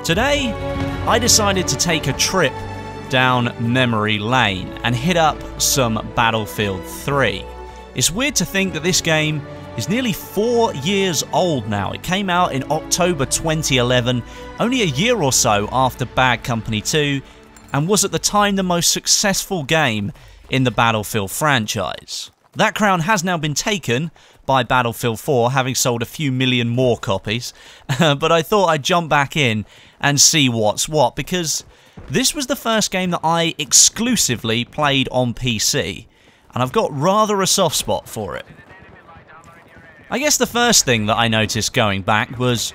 Today, I decided to take a trip down memory lane and hit up some Battlefield 3. It's weird to think that this game is nearly 4 years old now. It came out in October 2011, only a year or so after Bad Company 2, and was at the time the most successful game in the Battlefield franchise. That crown has now been taken by Battlefield 4, having sold a few million more copies, but I thought I'd jump back in and see what's what, because this was the first game that I exclusively played on PC, and I've got rather a soft spot for it. I guess the first thing that I noticed going back was,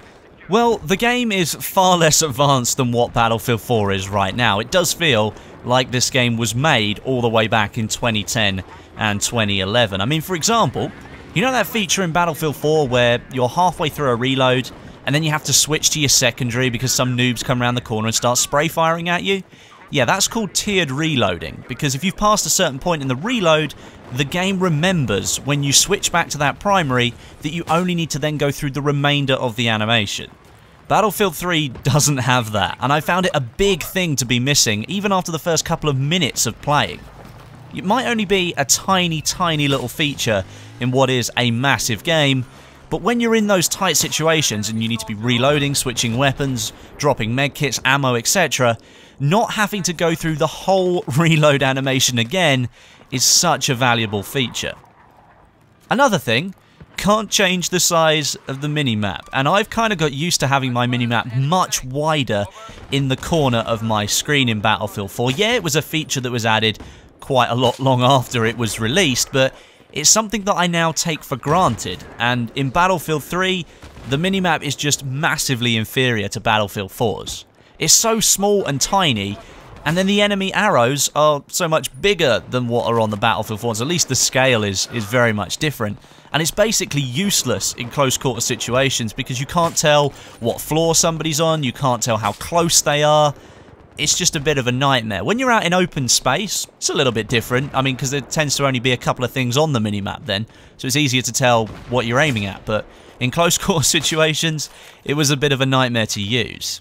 well, the game is far less advanced than what Battlefield 4 is right now. It does feel like this game was made all the way back in 2010 and 2011. I mean, for example, you know that feature in Battlefield 4 where you're halfway through a reload and then you have to switch to your secondary because some noobs come around the corner and start spray firing at you? Yeah, that's called tiered reloading, because if you've passed a certain point in the reload, the game remembers when you switch back to that primary that you only need to then go through the remainder of the animation. Battlefield 3 doesn't have that, and I found it a big thing to be missing even after the first couple of minutes of playing. It might only be a tiny little feature in what is a massive game, but when you're in those tight situations and you need to be reloading, switching weapons, dropping medkits, ammo, etc., not having to go through the whole reload animation again is such a valuable feature. Another thing, can't change the size of the minimap, and I've kind of got used to having my minimap much wider in the corner of my screen in Battlefield 4. Yeah, it was a feature that was added quite a lot long after it was released, but it's something that I now take for granted, and in Battlefield 3, the minimap is just massively inferior to Battlefield 4's. It's so small and tiny, and then the enemy arrows are so much bigger than what are on the Battlefield 4's. At least the scale is very much different. And it's basically useless in close quarter situations because you can't tell what floor somebody's on, you can't tell how close they are. It's just a bit of a nightmare. When you're out in open space, it's a little bit different. I mean, because there tends to only be a couple of things on the minimap then, so it's easier to tell what you're aiming at. But in close quarter situations, it was a bit of a nightmare to use.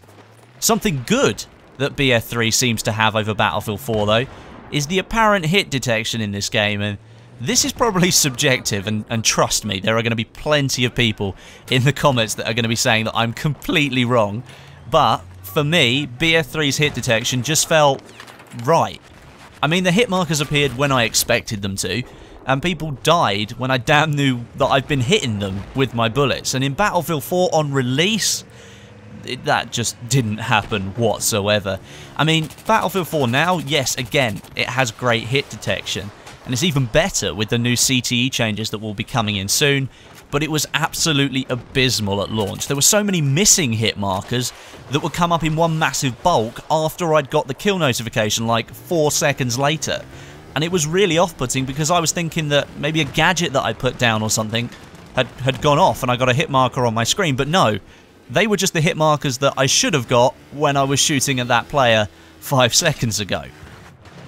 Something good that BF3 seems to have over Battlefield 4, though, is the apparent hit detection in this game, and this is probably subjective, and trust me, there are going to be plenty of people in the comments that are going to be saying that I'm completely wrong, but for me, BF3's hit detection just felt right. I mean, the hit markers appeared when I expected them to, and people died when I damn knew that I've been hitting them with my bullets, and in Battlefield 4 on release, that just didn't happen whatsoever. I mean, Battlefield 4 now, yes, again, it has great hit detection, and it's even better with the new CTE changes that will be coming in soon, but it was absolutely abysmal at launch. There were so many missing hit markers that would come up in one massive bulk after I'd got the kill notification like 4 seconds later. And it was really off-putting because I was thinking that maybe a gadget that I put down or something had gone off and I got a hit marker on my screen, but no. They were just the hit markers that I should have got when I was shooting at that player 5 seconds ago.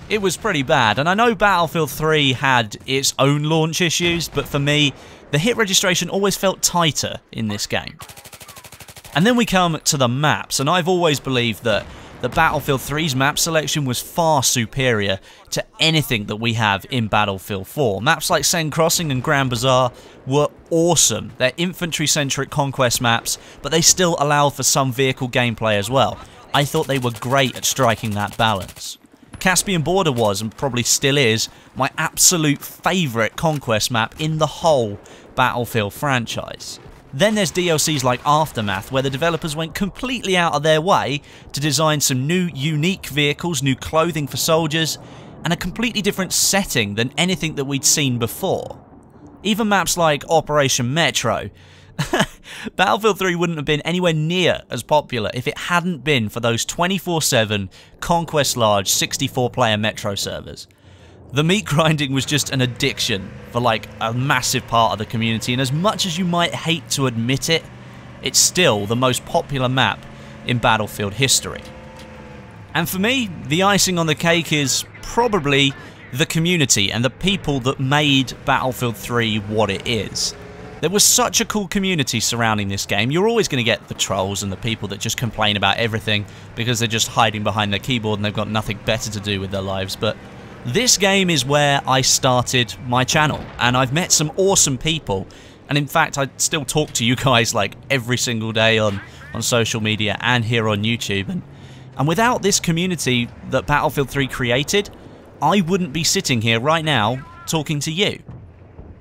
It was pretty bad, and I know Battlefield 3 had its own launch issues, but for me, the hit registration always felt tighter in this game. And then we come to the maps, and I've always believed that the Battlefield 3's map selection was far superior to anything that we have in Battlefield 4. Maps like Seine Crossing and Grand Bazaar were awesome. They're infantry-centric conquest maps, but they still allow for some vehicle gameplay as well. I thought they were great at striking that balance. Caspian Border was, and probably still is, my absolute favourite conquest map in the whole Battlefield franchise. Then there's DLCs like Aftermath, where the developers went completely out of their way to design some new unique vehicles, new clothing for soldiers, and a completely different setting than anything that we'd seen before. Even maps like Operation Metro. Battlefield 3 wouldn't have been anywhere near as popular if it hadn't been for those 24/7 Conquest Large 64-player Metro servers. The meat grinding was just an addiction for like a massive part of the community, and as much as you might hate to admit it, it's still the most popular map in Battlefield history. And for me, the icing on the cake is probably the community and the people that made Battlefield 3 what it is. There was such a cool community surrounding this game. You're always going to get the trolls and the people that just complain about everything because they're just hiding behind their keyboard and they've got nothing better to do with their lives. But this game is where I started my channel, and I've met some awesome people. And in fact, I still talk to you guys like every single day on social media and here on YouTube. And without this community that Battlefield 3 created, I wouldn't be sitting here right now talking to you.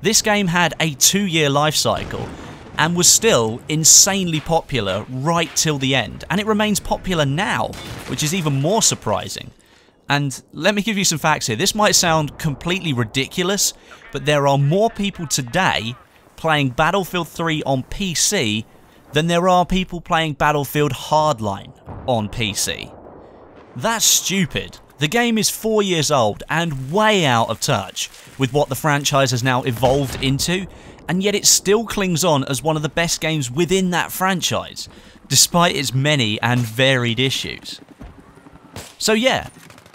This game had a 2-year life cycle and was still insanely popular right till the end. And it remains popular now, which is even more surprising. And let me give you some facts here. This might sound completely ridiculous, but there are more people today playing Battlefield 3 on PC than there are people playing Battlefield Hardline on PC. That's stupid. The game is 4 years old and way out of touch with what the franchise has now evolved into, and yet it still clings on as one of the best games within that franchise, despite its many and varied issues. So yeah,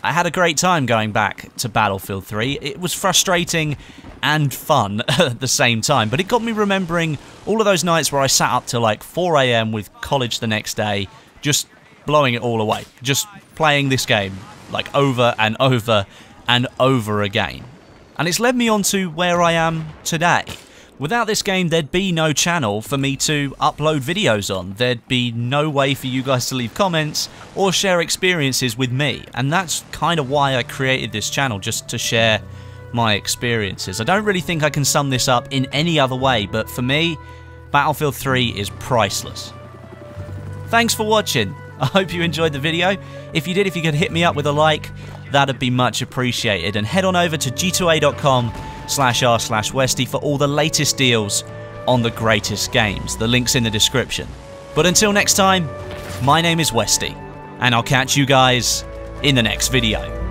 I had a great time going back to Battlefield 3. It was frustrating and fun at the same time, but it got me remembering all of those nights where I sat up till like 4 AM with college the next day, just blowing it all away, just playing this game like over and over and over again. And it's led me on to where I am today. Without this game, there'd be no channel for me to upload videos on. There'd be no way for you guys to leave comments or share experiences with me. And that's kind of why I created this channel, just to share my experiences. I don't really think I can sum this up in any other way, but for me, Battlefield 3 is priceless. Thanks for watching. I hope you enjoyed the video. If you did, if you could hit me up with a like, that'd be much appreciated. And head on over to g2a.com/r/Westy for all the latest deals on the greatest games. The link's in the description. But until next time, my name is Westy, and I'll catch you guys in the next video.